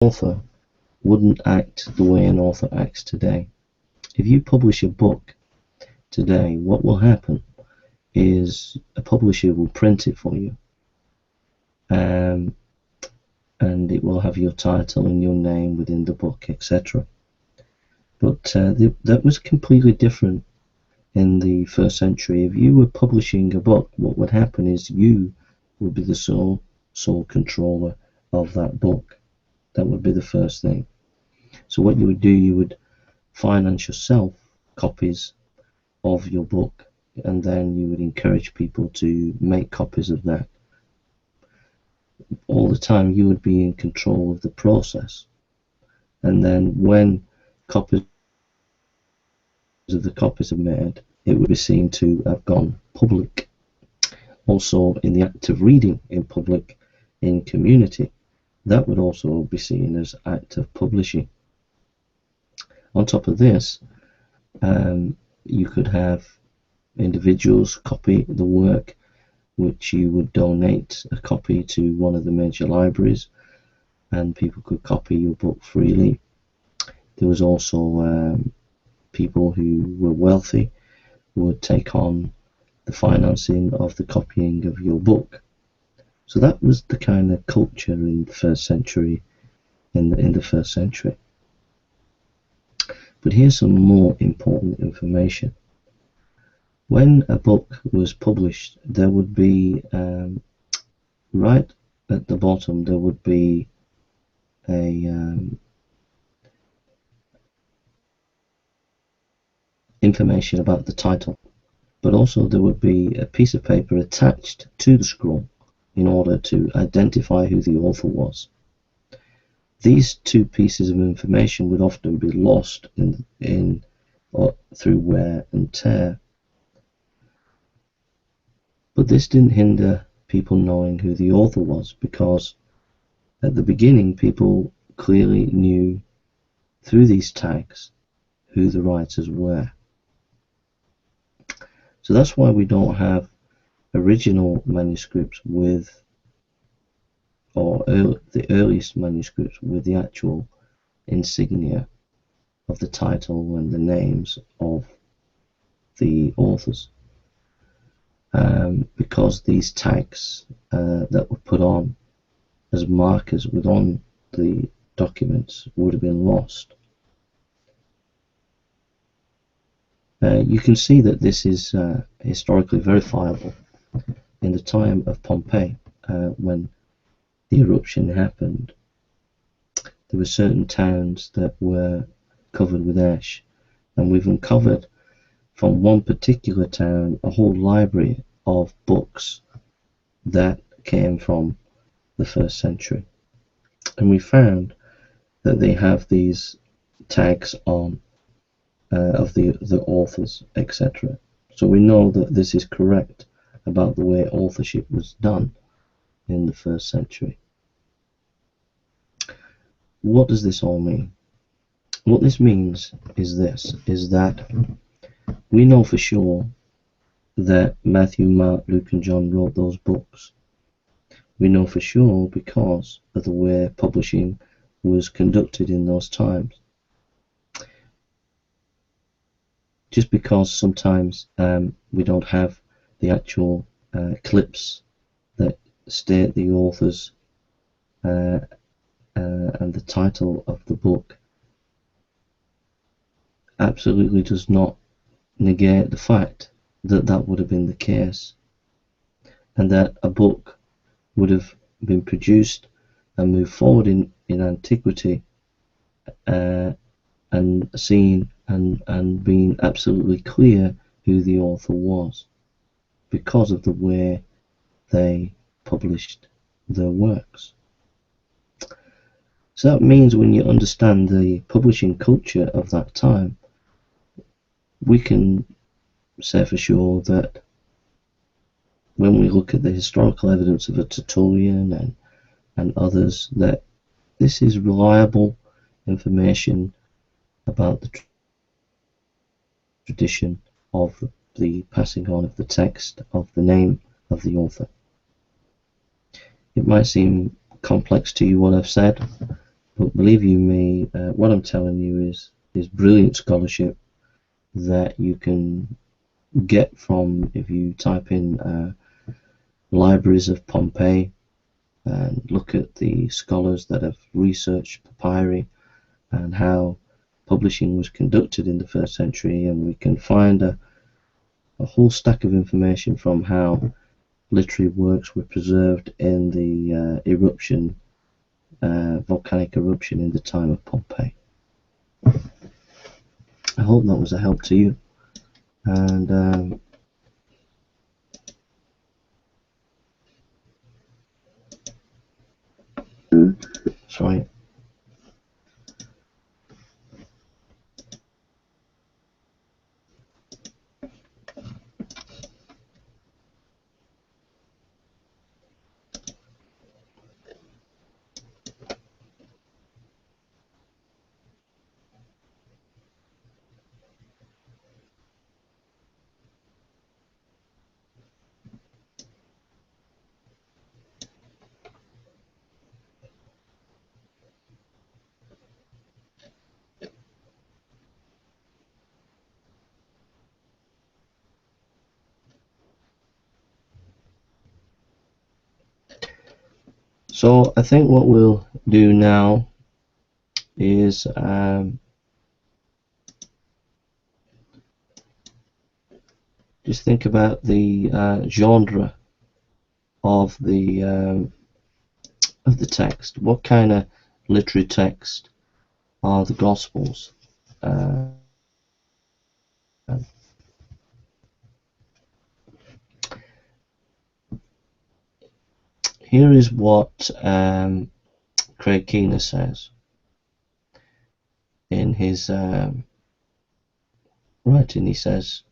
author wouldn't act the way an author acts today. If you publish a book today, what will happen is a publisher will print it for you, and it will have your title and your name within the book, etc. But that was completely different in the first century. If you were publishing a book, what would happen is you would be the sole controller of that book. That would be the first thing. So what you would do, you would finance yourself copies of your book, and then you would encourage people to make copies of that. All the time you would be in control of the process, and then when copies of the copies are made, it would be seen to have gone public. Also, in the act of reading in public, in community, that would also be seen as act of publishing. On top of this, you could have individuals copy the work, which you would donate a copy to one of the major libraries, and people could copy your book freely. There was also people who were wealthy who would take on the financing of the copying of your book. So that was the kind of culture in the first century, in the first century. But here's some more important information. When a book was published, there would be right at the bottom there would be a information about the title, but also there would be a piece of paper attached to the scroll in order to identify who the author was. These two pieces of information would often be lost through wear and tear. But this didn't hinder people knowing who the author was, because at the beginning people clearly knew through these tags who the writers were. So that's why we don't have original manuscripts with, or the earliest manuscripts with the actual insignia of the title and the names of the authors, because these tags that were put on as markers within the documents would have been lost. You can see that this is historically verifiable. In the time of Pompeii, when the eruption happened, there were certain towns that were covered with ash, and we've uncovered from one particular town a whole library of books that came from the first century, and we found that they have these tags on of the authors, etc. So we know that this is correct about the way authorship was done in the first century. What does this all mean? What this means is that we know for sure that Matthew, Mark, Luke and John wrote those books. We know for sure because of the way publishing was conducted in those times. Just because sometimes we don't have the actual clips that state the authors and the title of the book, absolutely does not negate the fact that that would have been the case, and that a book would have been produced and moved forward in antiquity and seen and being absolutely clear who the author was because of the way they published their works. So that means when you understand the publishing culture of that time, we can say for sure that when we look at the historical evidence of a Tertullian and others, that this is reliable information about the tradition of the passing on of the text of the name of the author. It might seem complex to you what I've said, But believe you me, what I'm telling you is brilliant scholarship that you can get from if you type in libraries of Pompeii and look at the scholars that have researched papyri and how publishing was conducted in the 1st century, and we can find a whole stack of information from how literary works were preserved in the volcanic eruption in the time of Pompeii. I hope that was a help to you, and sorry. So I think what we'll do now is just think about the genre of the text. What kind of literary text are the Gospels? Here is what Craig Keener says in his writing. He says,